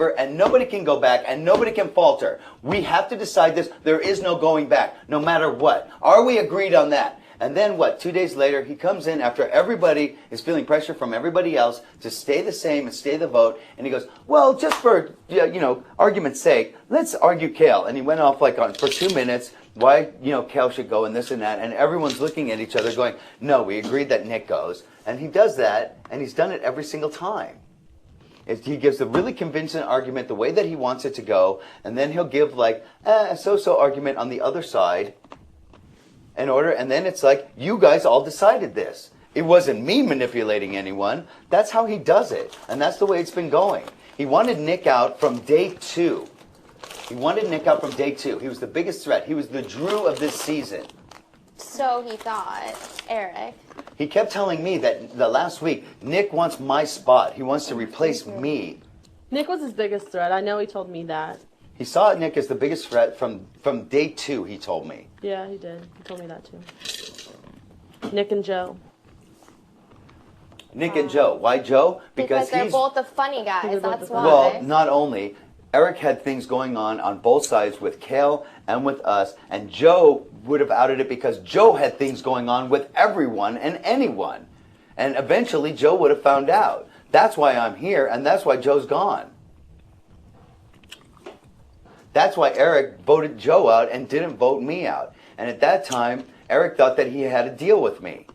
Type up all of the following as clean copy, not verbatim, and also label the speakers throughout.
Speaker 1: favor, and nobody can go back, and nobody can falter. We have to decide this. There is no going back, no matter what. Are we agreed on that? And then what? 2 days later, he comes in after everybody is feeling pressure from everybody else to stay the same and stay the vote. And he goes, well, just for, argument's sake, let's argue Kale. And he went off for 2 minutes why, Kale should go and this and that. And everyone's looking at each other going, no, we agreed that Nick goes. And he does that, and he's done it every single time. He gives a really convincing argument the way that he wants it to go. And then he'll give a so-so argument on the other side. And then it's like, you guys all decided this. It wasn't me manipulating anyone. That's how he does it. And that's the way it's been going. He wanted Nick out from day 2. He wanted Nick out from day 2. He was the biggest threat. He was the Drew of this season.
Speaker 2: So he thought, Eric.
Speaker 1: He kept telling me that the last week, Nick wants my spot. He wants to replace me.
Speaker 3: Nick was his biggest threat. I know he told me that.
Speaker 1: He saw Nick as the biggest threat from day 2, he told me.
Speaker 3: Yeah, he did. He told me that too. Nick and Joe.
Speaker 1: Nick and Joe. Why Joe?
Speaker 2: Because they're both the funny guys. That's why.
Speaker 1: Well, not only. Eric had things going on both sides with Kale and with us. And Joe would have outed it because Joe had things going on with everyone and anyone. And eventually Joe would have found out. That's why I'm here, and that's why Joe's gone. That's why Eric voted Joe out and didn't vote me out. And at that time, Eric thought that he had a deal with me.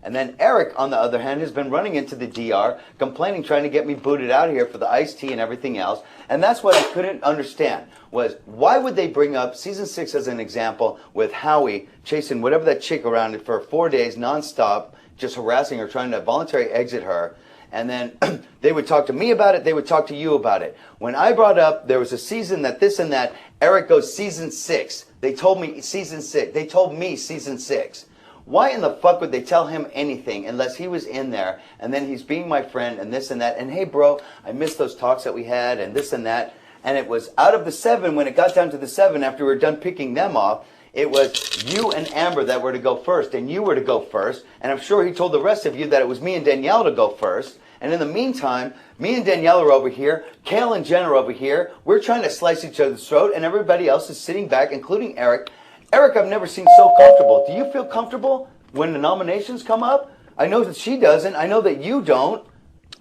Speaker 1: And then Eric, on the other hand, has been running into the DR, complaining, trying to get me booted out of here for the iced tea and everything else. And that's what I couldn't understand, was why would they bring up season 6 as an example with Howie chasing whatever that chick around for 4 days nonstop, just harassing her, trying to voluntarily exit her. And then they would talk to me about it. They would talk to you about it. When I brought up there was a season that this and that, Eric goes season 6. They told me season 6. They told me season 6. Why in the fuck would they tell him anything unless he was in there and then he's being my friend and this and that. And hey, bro, I missed those talks that we had and this and that. And it was out of the 7, when it got down to the 7 after we were done picking them off, it was you and Amber that were to go first, and you were to go first. And I'm sure he told the rest of you that it was me and Danielle to go first. And in the meantime, me and Danielle are over here, Kale and Jen are over here. We're trying to slice each other's throat, and everybody else is sitting back, including Eric. Eric, I've never seen so comfortable. Do you feel comfortable when the nominations come up? I know that she doesn't. I know that you don't.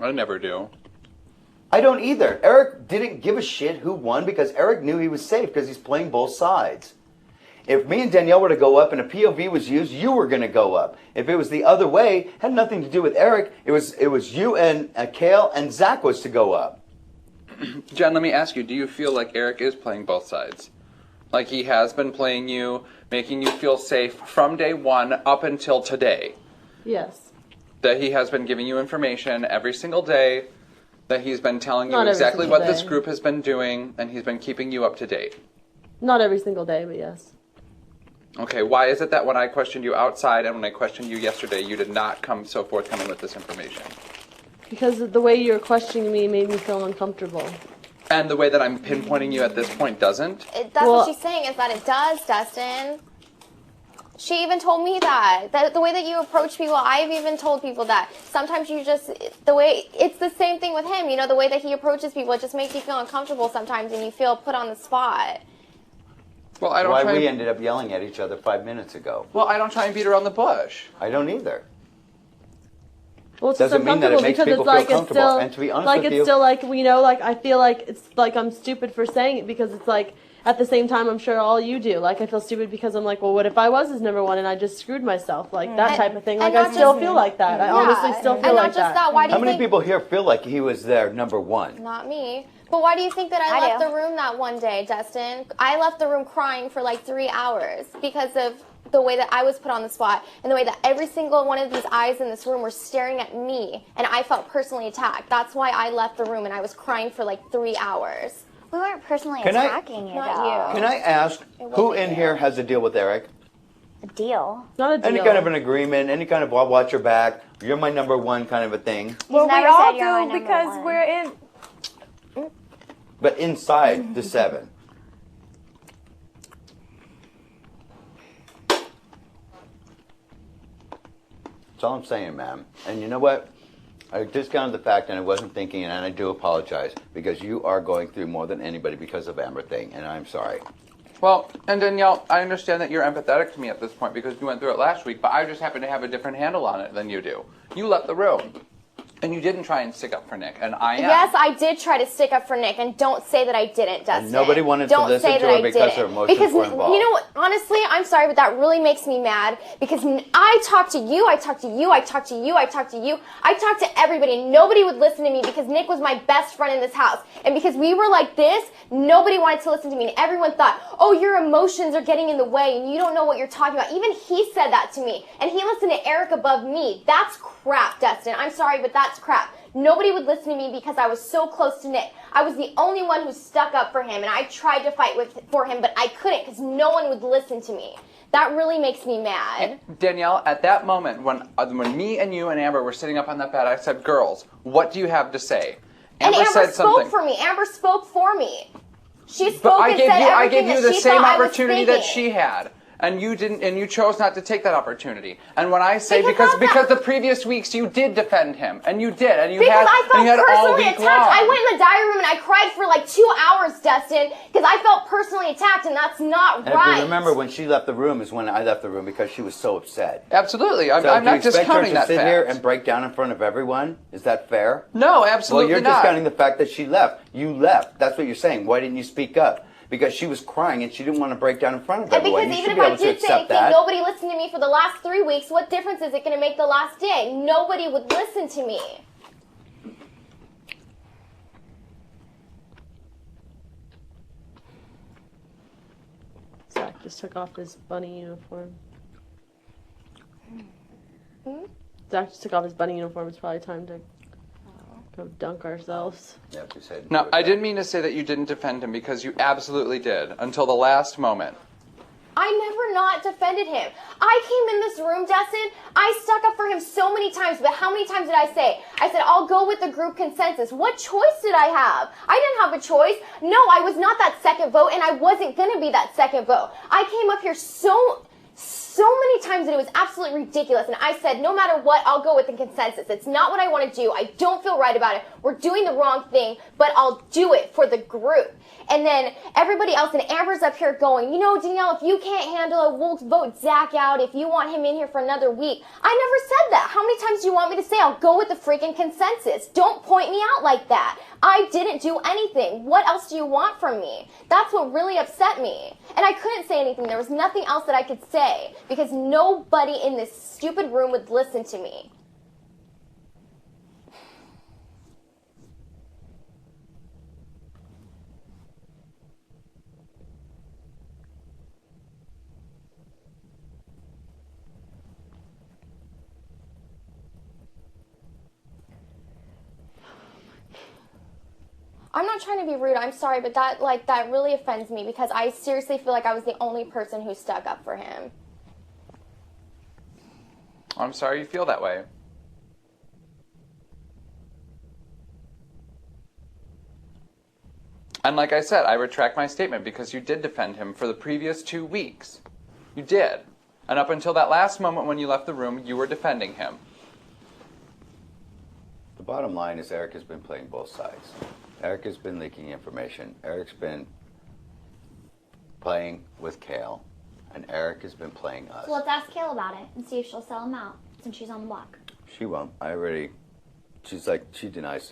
Speaker 4: I never do.
Speaker 1: I don't either. Eric didn't give a shit who won because Eric knew he was safe because he's playing both sides. If me and Danielle were to go up and a POV was used, you were going to go up. If it was the other way, had nothing to do with Eric. It was you and Kale and Zach was to go up.
Speaker 4: Jen, let me ask you, do you feel like Eric is playing both sides? Like he has been playing you, making you feel safe from day 1 up until today?
Speaker 3: Yes.
Speaker 4: That he has been giving you information every single day, that he's been telling you exactly what this group has been doing, and he's been keeping you up to date?
Speaker 3: Not every single day, but yes.
Speaker 4: Okay, why is it that when I questioned you outside and when I questioned you yesterday, you did not come so forthcoming with this information?
Speaker 3: Because the way you're questioning me made me feel uncomfortable.
Speaker 4: And the way that I'm pinpointing you at this point doesn't?
Speaker 2: That's what she's saying, is that it does, Dustin. She even told me that. The way that you approach people, I've even told people that. Sometimes you just, it's the same thing with him, the way that he approaches people, it just makes you feel uncomfortable sometimes and you feel put on the spot.
Speaker 4: Well, I don't
Speaker 1: Why we ended up yelling at each other 5 minutes ago.
Speaker 4: Well, I don't try and beat around the bush.
Speaker 1: I don't either.
Speaker 3: Well, it's
Speaker 1: doesn't mean that it makes people feel comfortable. And to be honest with you,
Speaker 3: it's still I feel like it's like I'm stupid for saying it because it's like at the same time I'm sure all you do. Like I feel stupid because I'm like, well, what if I was his number 1 and I just screwed myself? Like that type of thing. Like I still feel like that. I honestly still feel like that.
Speaker 1: How many people here feel like he was their number 1?
Speaker 2: Not me. But why do you think that I left the room that one day, Dustin? I left the room crying for like 3 hours because of the way that I was put on the spot and the way that every single one of these eyes in this room were staring at me and I felt personally attacked. That's why I left the room and I was crying for like 3 hours.
Speaker 5: We weren't personally attacking you,
Speaker 2: not
Speaker 5: though.
Speaker 1: Can I ask, who in here has a deal with Eric?
Speaker 5: A deal?
Speaker 3: Not a deal.
Speaker 1: Any kind of an agreement, any kind of I'll watch your back, you're my number 1 kind of a thing?
Speaker 6: Well, we all do because we're in...
Speaker 1: But inside the 7. That's all I'm saying, ma'am. And you know what? I discounted the fact, and I wasn't thinking, and I do apologize, because you are going through more than anybody because of Amber thing, and I'm sorry.
Speaker 4: Well, and Danielle, I understand that you're empathetic to me at this point because you went through it last week, but I just happen to have a different handle on it than you do. You left the room. And you didn't try and stick up for Nick, and I am.
Speaker 2: Yes, I did try to stick up for Nick, and don't say that I didn't, Dustin.
Speaker 1: And nobody wanted to listen to her because her emotions were involved.
Speaker 2: You know what, honestly, I'm sorry, but that really makes me mad, because I talked to you, I talked to you, I talked to you, I talked to you, I talked to everybody, and nobody would listen to me because Nick was my best friend in this house. And because we were like this, nobody wanted to listen to me, and everyone thought, oh, your emotions are getting in the way, and you don't know what you're talking about. Even he said that to me, and he listened to Eric above me. That's crap, Dustin. I'm sorry, but that's crap. Nobody would listen to me because I was so close to Nick. I was the only one who stuck up for him, and I tried to fight for him, but I couldn't because no one would listen to me. That really makes me mad.
Speaker 4: Danielle, at that moment, when me and you and Amber were sitting up on that bed, I said, girls, what do you have to say?
Speaker 2: Amber
Speaker 4: said
Speaker 2: spoke for me. Amber spoke for me. She spoke
Speaker 4: but
Speaker 2: and said everything
Speaker 4: I gave you the same opportunity that
Speaker 2: thinking.
Speaker 4: she had. And you didn't, and you chose not to take that opportunity. And when I say because the previous weeks you did defend him, and you did, and you had all week long.
Speaker 2: I went in the diary room and I cried for like 2 hours, Dustin, because I felt personally attacked, and that's not right.
Speaker 1: If you remember, when she left the room is when I left the room because she was so upset.
Speaker 4: Absolutely, I'm not discounting that fact.
Speaker 1: So do you expect her to sit here and break down in front of everyone? Is that fair?
Speaker 4: No, absolutely not.
Speaker 1: Well, you're discounting the fact that she left. You left. That's what you're saying. Why didn't you speak up? Because she was crying and she didn't want to break down in front of everyone.
Speaker 2: Because even if I did say anything, nobody listened to me for the last 3 weeks. What difference is it going to make the last day? Nobody would listen to me.
Speaker 3: Zach just took off his bunny uniform. Zach just took off his bunny uniform. It's probably time to go dunk ourselves.
Speaker 1: Yep,
Speaker 4: no, I didn't mean to say that you didn't defend him because you absolutely did until the last moment.
Speaker 2: I never not defended him. I came in this room, Dustin. I stuck up for him so many times, but how many times did I say? I said, I'll go with the group consensus. What choice did I have? I didn't have a choice. No, I was not that second vote, and I wasn't going to be that second vote. I came up here so many times that it was absolutely ridiculous, and I said, no matter what, I'll go with the consensus. It's not what I want to do. I don't feel right about it. We're doing the wrong thing, but I'll do it for the group. And then everybody else, and Amber's up here going, you know, Danielle, if you can't handle it, we'll vote Zach out if you want him in here for another week. I never said that. How many times do you want me to say I'll go with the freaking consensus? Don't point me out like that. I didn't do anything. What else do you want from me? That's what really upset me. And I couldn't say anything. There was nothing else that I could say because nobody in this stupid room would listen to me. I'm not trying to be rude, I'm sorry, but that really offends me because I seriously feel like I was the only person who stuck up for him.
Speaker 4: I'm sorry you feel that way. And like I said, I retract my statement because you did defend him for the previous 2 weeks. You did. And up until that last moment when you left the room, you were defending him.
Speaker 1: The bottom line is Eric has been playing both sides. Eric has been leaking information. Eric's been playing with Kale, and Eric has been playing us.
Speaker 5: So let's ask Kale about it and see if she'll sell him out since she's on the block.
Speaker 1: She won't. She's like, she denies,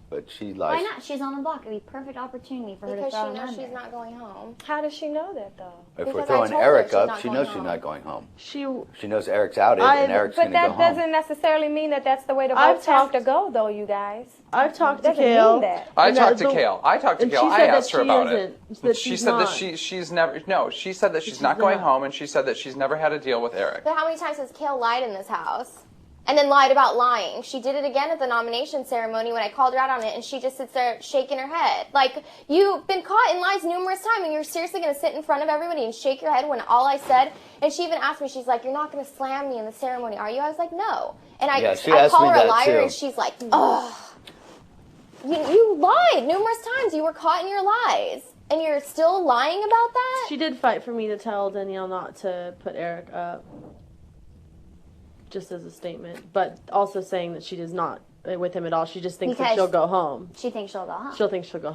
Speaker 1: but she lies.
Speaker 5: Why not? She's on the block. It'd be a perfect opportunity for her to throw him
Speaker 2: Because she knows
Speaker 5: under.
Speaker 2: she's not going home.
Speaker 6: How does she know that, though?
Speaker 1: If we're throwing Eric up, she knows she's not going home. She knows Eric's outed and Eric's going to go home.
Speaker 6: But that doesn't necessarily mean that that's the way the votes have to go, though, you guys.
Speaker 3: I've talked to Kale.
Speaker 4: I talked to Kale. I asked her about it.
Speaker 3: She said that
Speaker 4: she's never. No, she said that she's not going home, and she said that she's never had a deal with Eric.
Speaker 2: But how many times has Kale lied in this house? And then lied about lying. She did it again at the nomination ceremony when I called her out on it, and she just sits there shaking her head. Like, you've been caught in lies numerous times, and you're seriously going to sit in front of everybody and shake your head when all I said, and she even asked me, she's like, you're not going to slam me in the ceremony, are you? I was like, no. And I call her a liar, and she's like, ugh. You lied numerous times. You were caught in your lies. And you're still lying about that?
Speaker 3: She did fight for me to tell Danielle not to put Eric up. Just as a statement, but also saying that she does not with him at all. She just thinks that
Speaker 5: Because
Speaker 3: she'll go home.
Speaker 5: She thinks she'll go home.
Speaker 3: She'll think she'll go